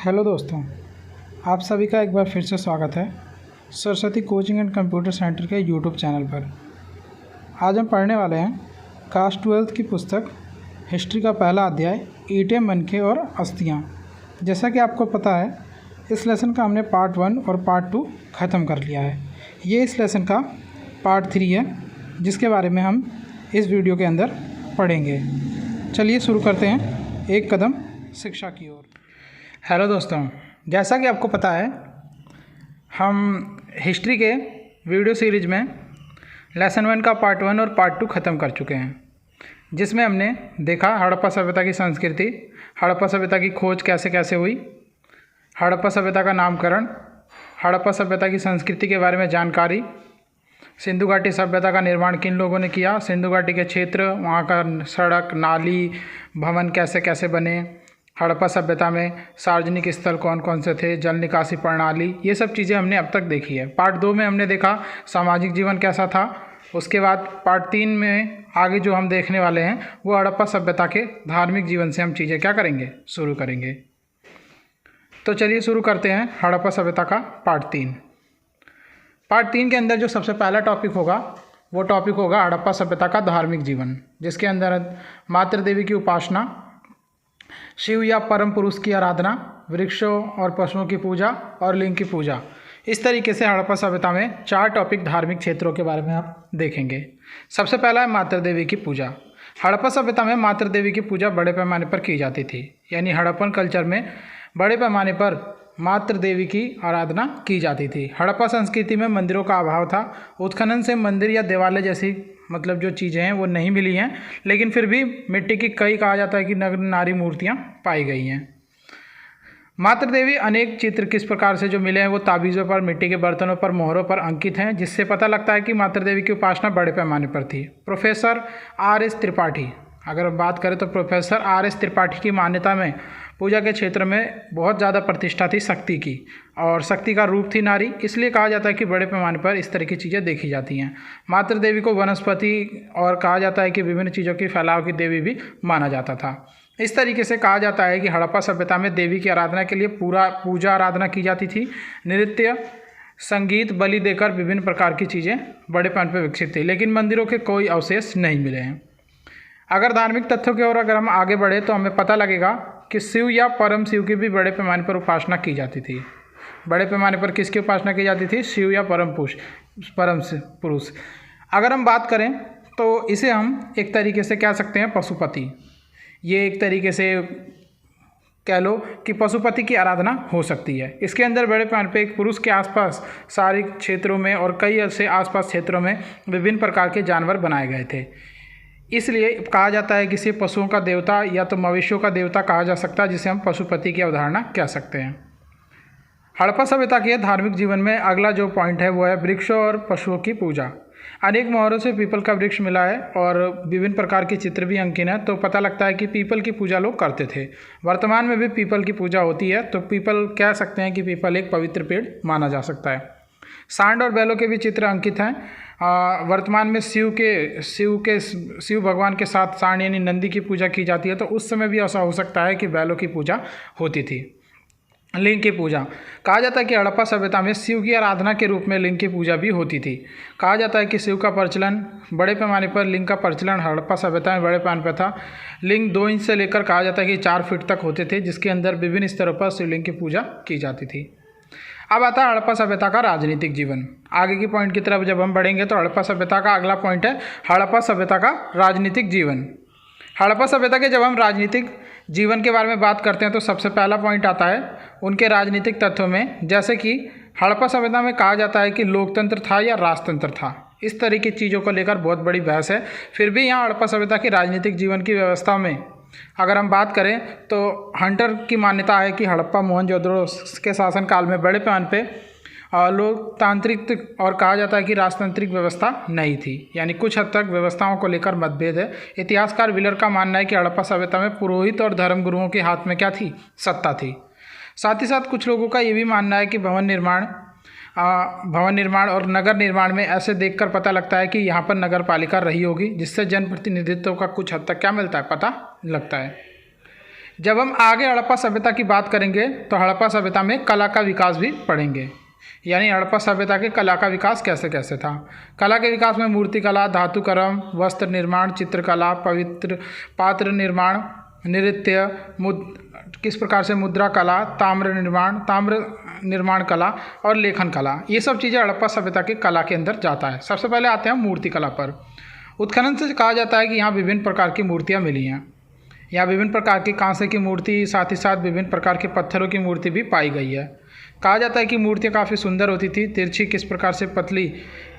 Hello दोस्तों, आप सभी का एक बार फिर से स्वागत है Saraswati coaching and computer centre के यूट्यूब चैनल पर। आज हम पढ़ने वाले हैं क्लास 12th की पुस्तक हिस्ट्री का पहला अध्याय ईंटें, मनके और अस्थियाँ। जैसा कि आपको पता है, इस लेसन का हमने पार्ट 1 और पार्ट 2 ख़त्म कर लिया है। ये इस लेसन का पार्ट 3 है, जिसके बारे में हम इस वीडियो के अंदर पढ़ेंगे। चलिए शुरू करते हैं एक कदम शिक्षा की ओर। हेलो दोस्तों, जैसा कि आपको पता है, हम हिस्ट्री के वीडियो सीरीज में लेसन 1 का पार्ट 1 और पार्ट 2 ख़त्म कर चुके हैं, जिसमें हमने देखा हड़प्पा सभ्यता की संस्कृति, हड़प्पा सभ्यता की खोज कैसे कैसे हुई, हड़प्पा सभ्यता का नामकरण, हड़प्पा सभ्यता की संस्कृति के बारे में जानकारी, सिंधु घाटी सभ्यता का निर्माण किन लोगों ने किया, सिंधु घाटी के क्षेत्र, वहाँ का सड़क, नाली, भवन कैसे कैसे बने, हड़प्पा सभ्यता में सार्वजनिक स्थल कौन कौन से थे, जल निकासी प्रणाली, ये सब चीज़ें हमने अब तक देखी है। पार्ट 2 में हमने देखा सामाजिक जीवन कैसा था। उसके बाद पार्ट 3 में आगे जो हम देखने वाले हैं वो हड़प्पा सभ्यता के धार्मिक जीवन से हम चीज़ें क्या करेंगे, शुरू करेंगे। तो चलिए शुरू करते हैं हड़प्पा सभ्यता का पार्ट 3। पार्ट 3 के अंदर जो सबसे पहला टॉपिक होगा वो टॉपिक होगा हड़प्पा सभ्यता का धार्मिक जीवन, जिसके अंदर मातृ देवी की उपासना, शिव या परम पुरुष की आराधना, वृक्षों और पशुओं की पूजा और लिंग की पूजा। इस तरीके से हड़प्पा सभ्यता में 4 टॉपिक धार्मिक क्षेत्रों के बारे में आप देखेंगे। सबसे पहला है मातृ देवी की पूजा। हड़प्पा सभ्यता में मातृ देवी की पूजा बड़े पैमाने पर की जाती थी, यानी हड़प्पन कल्चर में बड़े पैमाने पर मातृ देवी की आराधना की जाती थी। हड़प्पा संस्कृति में मंदिरों का अभाव था। उत्खनन से मंदिर या देवालय जैसी जो चीज़ें हैं वो नहीं मिली हैं, लेकिन फिर भी मिट्टी की कई कहा जाता है कि नर नारी मूर्तियाँ पाई गई हैं। मातृ देवी अनेक चित्र किस प्रकार से जो मिले हैं वो ताबीज़ों पर, मिट्टी के बर्तनों पर, मोहरों पर अंकित हैं, जिससे पता लगता है कि मातृ देवी की उपासना बड़े पैमाने पर थी। Professor R.S. त्रिपाठी, अगर हम बात करें तो प्रोफेसर R.S. त्रिपाठी की मान्यता में पूजा के क्षेत्र में बहुत ज़्यादा प्रतिष्ठा थी शक्ति की, और शक्ति का रूप थी नारी, इसलिए कहा जाता है कि बड़े पैमाने पर इस तरह की चीज़ें देखी जाती हैं। मातृ देवी को वनस्पति और कहा जाता है कि विभिन्न चीज़ों की फैलाव की देवी भी माना जाता था। इस तरीके से कहा जाता है कि हड़प्पा सभ्यता में देवी की आराधना के लिए पूजा आराधना की जाती थी। नृत्य, संगीत, बलि देकर विभिन्न प्रकार की चीज़ें बड़े पैमाने पर विकसित थी, लेकिन मंदिरों के कोई अवशेष नहीं मिले हैं। अगर धार्मिक तथ्यों की ओर अगर हम आगे बढ़े तो हमें पता लगेगा कि शिव या परम शिव की भी बड़े पैमाने पर उपासना की जाती थी। बड़े पैमाने पर किसकी उपासना की जाती थी? शिव या परम पुरुष। अगर हम बात करें तो इसे हम एक तरीके से कह सकते हैं पशुपति। ये एक तरीके से कह लो कि पशुपति की आराधना हो सकती है। इसके अंदर बड़े पैमाने पर एक पुरुष के आसपास सारे क्षेत्रों में और कई ऐसे आसपास क्षेत्रों में विभिन्न प्रकार के जानवर बनाए गए थे। इसलिए कहा जाता है कि इसे पशुओं का देवता या तो मवेशियों का देवता कहा जा सकता है, जिसे हम पशुपति की अवधारणा कह सकते हैं। हड़प्पा सभ्यता के धार्मिक जीवन में अगला जो पॉइंट है वो है वृक्षों और पशुओं की पूजा। अनेक मोहरों से पीपल का वृक्ष मिला है और विभिन्न प्रकार के चित्र भी अंकित हैं, तो पता लगता है कि पीपल की पूजा लोग करते थे। वर्तमान में भी पीपल की पूजा होती है, तो पीपल कह सकते हैं कि पीपल एक पवित्र पेड़ माना जा सकता है। सांड और बैलों के भी चित्र अंकित हैं। वर्तमान में शिव भगवान के साथ सांड यानी नंदी की पूजा की जाती है, तो उस समय भी ऐसा हो सकता है कि बैलों की पूजा होती थी। लिंग की पूजा, कहा जाता है कि हड़प्पा सभ्यता में शिव की आराधना के रूप में लिंग की पूजा भी होती थी। कहा जाता है कि शिव का प्रचलन बड़े पैमाने पर, लिंग का प्रचलन हड़प्पा सभ्यता में बड़े पैमाने पर था। लिंग 2 इंच से लेकर कहा जाता है कि 4 फीट तक होते थे, जिसके अंदर विभिन्न स्तरों पर शिवलिंग की पूजा की जाती थी। अब आता है हड़प्पा सभ्यता का राजनीतिक जीवन। आगे की पॉइंट की तरफ जब हम बढ़ेंगे तो हड़प्पा सभ्यता का अगला पॉइंट है हड़प्पा सभ्यता का राजनीतिक जीवन। हड़प्पा सभ्यता के जब हम राजनीतिक जीवन के बारे में बात करते हैं तो सबसे पहला पॉइंट आता है उनके राजनीतिक तत्वों में, जैसे कि हड़प्पा सभ्यता में कहा जाता है कि लोकतंत्र था या राजतंत्र था। इस तरह की चीज़ों को लेकर बहुत बड़ी बहस है। फिर भी यहाँ हड़प्पा सभ्यता की राजनीतिक जीवन की व्यवस्था में अगर हम बात करें तो हंटर की मान्यता है कि हड़प्पा मोहनजोदड़ो के शासनकाल में बड़े पैमाने पे लोकतांत्रिक और कहा जाता है कि राजतांत्रिक व्यवस्था नहीं थी, यानी कुछ हद तक व्यवस्थाओं को लेकर मतभेद है। इतिहासकार विलर का मानना है कि हड़प्पा सभ्यता में पुरोहित और धर्मगुरुओं के हाथ में क्या थी? सत्ता थी। साथ ही साथ कुछ लोगों का ये भी मानना है कि भवन निर्माण और नगर निर्माण में ऐसे देखकर पता लगता है कि यहाँ पर नगर पालिका रही होगी, जिससे जनप्रतिनिधित्व का कुछ हद तक क्या मिलता है? पता लगता है। जब हम आगे हड़प्पा सभ्यता की बात करेंगे तो हड़प्पा सभ्यता में कला का विकास भी पढ़ेंगे, यानी हड़प्पा सभ्यता के कला का विकास कैसे कैसे था। कला के विकास में मूर्तिकला, धातुकर्म, वस्त्र निर्माण, चित्रकला, पवित्र पात्र निर्माण, नृत्य, किस प्रकार से मुद्रा कला, ताम्र निर्माण कला और लेखन कला, ये सब चीज़ें हड़प्पा सभ्यता के कला के अंदर जाता है। सबसे पहले आते हैं मूर्तिकला पर। उत्खनन से कहा जाता है कि यहाँ विभिन्न प्रकार की मूर्तियाँ मिली हैं। यहाँ विभिन्न प्रकार की कांसे की मूर्ति, साथ ही साथ विभिन्न प्रकार के पत्थरों की मूर्ति भी पाई गई है। कहा जाता है कि मूर्तियाँ काफ़ी सुंदर होती थी, तिरछी, किस प्रकार से पतली,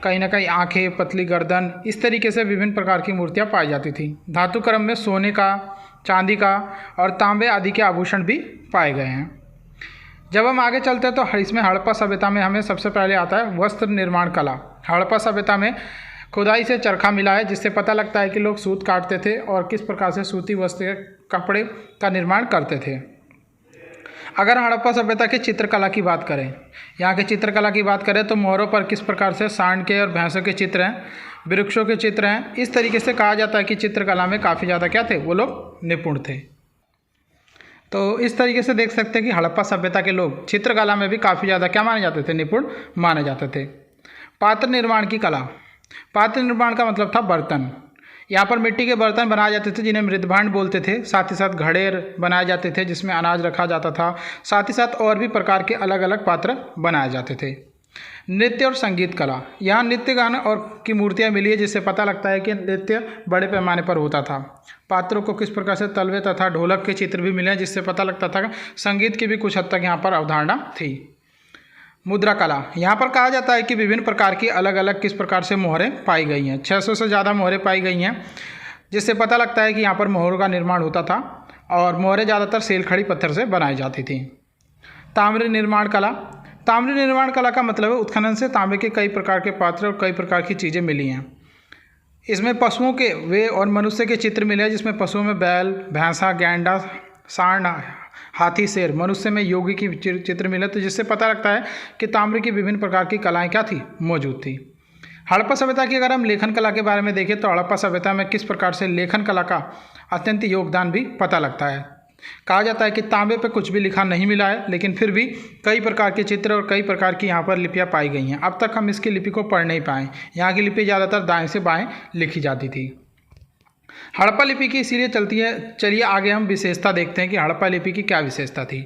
कहीं ना कहीं आँखें, पतली गर्दन, इस तरीके से विभिन्न प्रकार की मूर्तियाँ पाई जाती थी। धातुकर्म में सोने का, चांदी का और तांबे आदि के आभूषण भी पाए गए हैं। जब हम आगे चलते हैं तो इसमें हड़प्पा सभ्यता में हमें सबसे पहले आता है वस्त्र निर्माण कला। हड़प्पा सभ्यता में खुदाई से चरखा मिला है, जिससे पता लगता है कि लोग सूत काटते थे और किस प्रकार से सूती वस्त्र, कपड़े का निर्माण करते थे। अगर हड़प्पा सभ्यता की चित्रकला की बात करें, यहाँ की चित्रकला की बात करें तो मोहरों पर किस प्रकार से सांड के और भैंसों के चित्र हैं, वृक्षों के चित्र हैं। इस तरीके से कहा जाता है कि चित्रकला में काफ़ी ज़्यादा क्या थे, वो लोग निपुण थे। तो इस तरीके से देख सकते हैं कि हड़प्पा सभ्यता के लोग चित्रकला में भी काफ़ी ज़्यादा क्या माने जाते थे, निपुण माने जाते थे। पात्र निर्माण की कला। पात्र निर्माण का मतलब था बर्तन। यहाँ पर मिट्टी के बर्तन बनाए जाते थे जिन्हें मृदभांड बोलते थे। साथ ही साथ घड़े बनाए जाते थे जिसमें अनाज रखा जाता था। साथ ही साथ और भी प्रकार के अलग अलग पात्र बनाए जाते थे। नृत्य और संगीत कला। यहाँ नृत्य गाना और की मूर्तियाँ मिली है, जिससे पता लगता है कि नृत्य बड़े पैमाने पर होता था। पात्रों को किस प्रकार से तलवे तथा ढोलक के चित्र भी मिले हैं, जिससे पता लगता था कि संगीत की भी कुछ हद तक यहाँ पर अवधारणा थी। मुद्रा कला। यहाँ पर कहा जाता है कि विभिन्न प्रकार की अलग अलग किस प्रकार से मोहरें पाई गई हैं। 600 से ज़्यादा मोहरें पाई गई हैं, जिससे पता लगता है कि यहाँ पर मोहरों का निर्माण होता था और मोहरें ज़्यादातर सेलखड़ी पत्थर से बनाई जाती थी। ताम्र निर्माण कला। ताम्र निर्माण कला का मतलब है उत्खनन से तांबे के कई प्रकार के पात्र और कई प्रकार की चीज़ें मिली हैं। इसमें पशुओं के वे और मनुष्य के चित्र मिले हैं, जिसमें पशुओं में बैल, भैंसा, गैंडा, सांड, हाथी, शेर, मनुष्य में योगी की चित्र मिले, तो जिससे पता लगता है कि ताम्र की विभिन्न प्रकार की कलाएं क्या थी, मौजूद थी। हड़प्पा सभ्यता की अगर हम लेखन कला के बारे में देखें तो हड़प्पा सभ्यता में किस प्रकार से लेखन कला का अत्यंत योगदान भी पता लगता है। कहा जाता है कि तांबे पे कुछ भी लिखा नहीं मिला है, लेकिन फिर भी कई प्रकार के चित्र और कई प्रकार की यहाँ पर लिपियाँ पाई गई हैं। अब तक हम इसकी लिपि को पढ़ नहीं पाए। यहाँ की लिपि ज़्यादातर दाएँ से बाएँ लिखी जाती थी। हड़प्पा लिपि की इसीलिए चलती है। चलिए आगे हम विशेषता देखते हैं कि हड़प्पा लिपि की क्या विशेषता थी।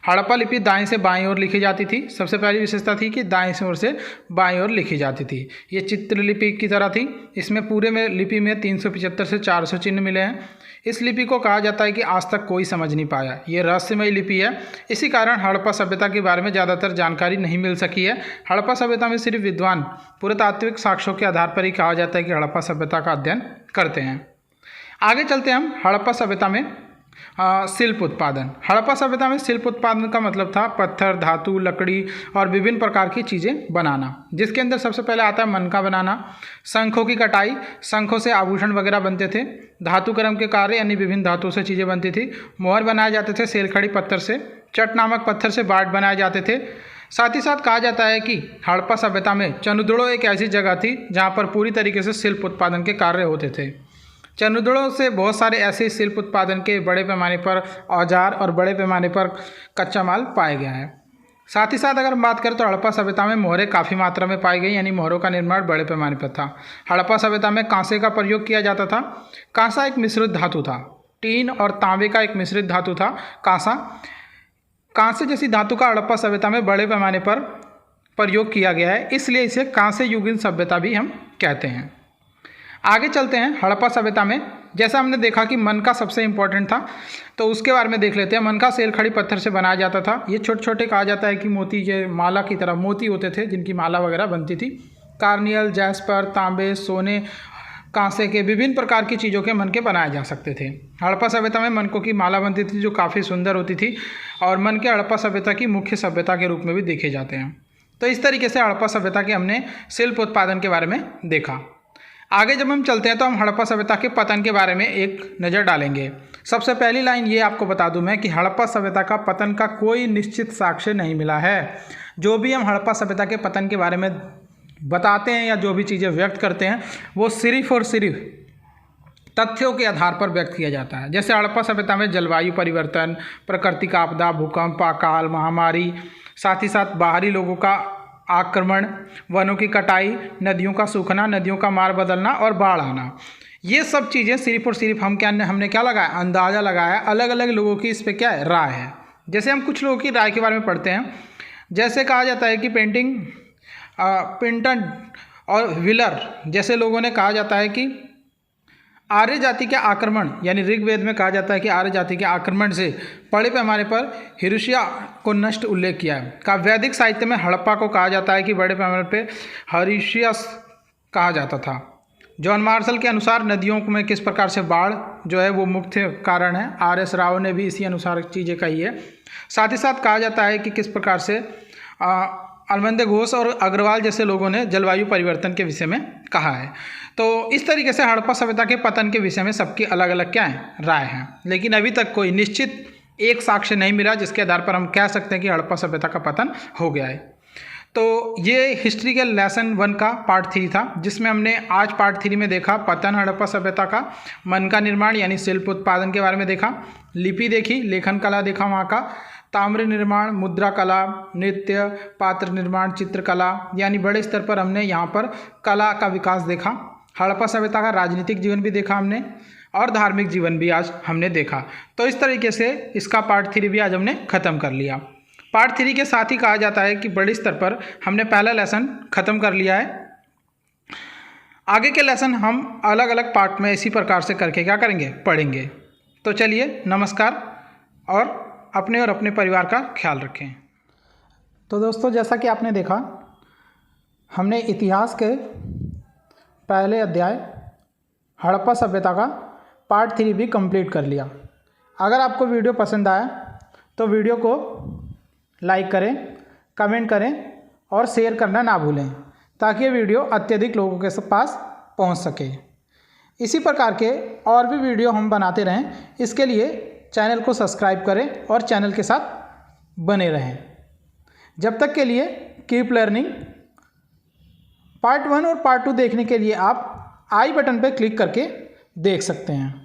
हड़प्पा लिपि दाएं से बाईं ओर लिखी जाती थी। सबसे पहली विशेषता थी कि दाएं ओर से बाईं ओर लिखी जाती थी। ये चित्रलिपि की तरह थी। इसमें पूरे में लिपि में 375 से 400 चिन्ह मिले हैं। इस लिपि को कहा जाता है कि आज तक कोई समझ नहीं पाया। ये रहस्यमयी लिपि है। इसी कारण हड़प्पा सभ्यता के बारे में ज़्यादातर जानकारी नहीं मिल सकी है। हड़प्पा सभ्यता में सिर्फ विद्वान पुरातात्विक साक्ष्यों के आधार पर ही कहा जाता है कि हड़प्पा सभ्यता का अध्ययन करते हैं। आगे चलते हैं हम हड़प्पा सभ्यता में शिल्प उत्पादन। हड़प्पा सभ्यता में शिल्प उत्पादन का मतलब था पत्थर, धातु, लकड़ी और विभिन्न प्रकार की चीज़ें बनाना, जिसके अंदर सबसे पहले आता है मनका बनाना, शंखों की कटाई, शंखों से आभूषण वगैरह बनते थे, धातुकर्म के कार्य यानी विभिन्न धातुओं से चीज़ें बनती थी, मोहर बनाए जाते थे सेलखड़ी पत्थर से, चट नामक पत्थर से बाट बनाए जाते थे। साथ ही साथ कहा जाता है कि हड़प्पा सभ्यता में चनुदड़ो एक ऐसी जगह थी जहाँ पर पूरी तरीके से शिल्प उत्पादन के कार्य होते थे। चनुदड़ों से बहुत सारे ऐसे शिल्प उत्पादन के बड़े पैमाने पर औजार और बड़े पैमाने पर कच्चा माल पाया गया है। साथ ही साथ अगर हम बात करें तो हड़प्पा सभ्यता में मोहरें काफ़ी मात्रा में पाई गई, यानी मोहरों का निर्माण बड़े पैमाने पर था। हड़प्पा सभ्यता में कांसे का प्रयोग किया जाता था। कांसा एक मिश्रित धातु था। टीन और तांबे का एक मिश्रित धातु था कांसा। कांसे जैसी धातु का हड़प्पा सभ्यता में बड़े पैमाने पर प्रयोग किया गया है, इसलिए इसे कांस्य युगीन सभ्यता भी हम कहते हैं। आगे चलते हैं हड़प्पा सभ्यता में। जैसा हमने देखा कि मनका सबसे इम्पोर्टेंट था, तो उसके बारे में देख लेते हैं। मनका सेलखड़ी पत्थर से बनाया जाता था। ये छोटे छोटे कहा जाता है कि मोती, ये माला की तरह मोती होते थे जिनकी माला वगैरह बनती थी। कार्नियल, जैस्पर, तांबे, सोने, कांसे के विभिन्न प्रकार की चीज़ों के मनके बनाए जा सकते थे। हड़प्पा सभ्यता में मनकों की माला बनती थी जो काफ़ी सुंदर होती थी, और मनके हड़प्पा सभ्यता की मुख्य सभ्यता के रूप में भी देखे जाते हैं। तो इस तरीके से हड़प्पा सभ्यता के हमने शिल्प उत्पादन के बारे में देखा। आगे जब हम चलते हैं तो हम हड़प्पा सभ्यता के पतन के बारे में एक नज़र डालेंगे। सबसे पहली लाइन ये आपको बता दूं मैं कि हड़प्पा सभ्यता का पतन का कोई निश्चित साक्ष्य नहीं मिला है। जो भी हम हड़प्पा सभ्यता के पतन के बारे में बताते हैं या जो भी चीज़ें व्यक्त करते हैं, वो सिर्फ और सिर्फ तथ्यों के आधार पर व्यक्त किया जाता है। जैसे हड़प्पा सभ्यता में जलवायु परिवर्तन, प्राकृतिक आपदा, भूकंप, अकाल, महामारी, साथ ही साथ बाहरी लोगों का आक्रमण, वनों की कटाई, नदियों का सूखना, नदियों का मार्ग बदलना और बाढ़ आना, ये सब चीज़ें सिर्फ और सिर्फ हमने क्या लगाया, अंदाज़ा लगाया। अलग अलग लोगों की इस पर क्या है, राय है। जैसे हम कुछ लोगों की राय के बारे में पढ़ते हैं। जैसे कहा जाता है कि पिंटन और व्हीलर जैसे लोगों ने कहा जाता है कि आर्य जाति के आक्रमण, यानी ऋग्वेद में कहा जाता है कि आर्य जाति के आक्रमण से बड़े पैमाने पर हिरुशिया को नष्ट उल्लेख किया है। का वैदिक साहित्य में हड़प्पा को कहा जाता है कि बड़े पैमाने पर हरीशियस कहा जाता था। जॉन मार्शल के अनुसार नदियों में किस प्रकार से बाढ़ जो है वो मुख्य कारण है। आर.एस. राव ने भी इसी अनुसार चीज़ें कही है। साथ ही साथ कहा जाता है कि किस प्रकार से अरविंद घोष और अग्रवाल जैसे लोगों ने जलवायु परिवर्तन के विषय में कहा है। तो इस तरीके से हड़प्पा सभ्यता के पतन के विषय में सबकी अलग अलग क्या है, राय है। लेकिन अभी तक कोई निश्चित एक साक्ष्य नहीं मिला जिसके आधार पर हम कह सकते हैं कि हड़प्पा सभ्यता का पतन हो गया है। तो ये हिस्ट्री के लेसन 1 का पार्ट 3 था, जिसमें हमने आज पार्ट 3 में देखा पतन हड़प्पा सभ्यता का, मन का निर्माण यानी शिल्प उत्पादन के बारे में देखा, लिपि देखी, लेखन कला देखा वहाँ का, ताम्र निर्माण, मुद्रा कला, नृत्य, पात्र निर्माण, चित्रकला, यानी बड़े स्तर पर हमने यहाँ पर कला का विकास देखा। हड़प्पा सभ्यता का राजनीतिक जीवन भी देखा हमने और धार्मिक जीवन भी आज हमने देखा। तो इस तरीके से इसका पार्ट 3 भी आज हमने ख़त्म कर लिया। पार्ट 3 के साथ ही कहा जाता है कि बड़े स्तर पर हमने पहला लेसन ख़त्म कर लिया है। आगे के लेसन हम अलग अलग पार्ट में इसी प्रकार से करके क्या करेंगे, पढ़ेंगे। तो चलिए, नमस्कार और अपने और अपने परिवार का ख्याल रखें। तो दोस्तों, जैसा कि आपने देखा, हमने इतिहास के पहले अध्याय हड़प्पा सभ्यता का पार्ट 3 भी कंप्लीट कर लिया। अगर आपको वीडियो पसंद आया तो वीडियो को लाइक करें, कमेंट करें और शेयर करना ना भूलें, ताकि ये वीडियो अत्यधिक लोगों के पास पहुंच सके। इसी प्रकार के और भी वीडियो हम बनाते रहें, इसके लिए चैनल को सब्सक्राइब करें और चैनल के साथ बने रहें। जब तक के लिए कीप लर्निंग। पार्ट 1 और पार्ट 2 देखने के लिए आप आई बटन पर क्लिक करके देख सकते हैं।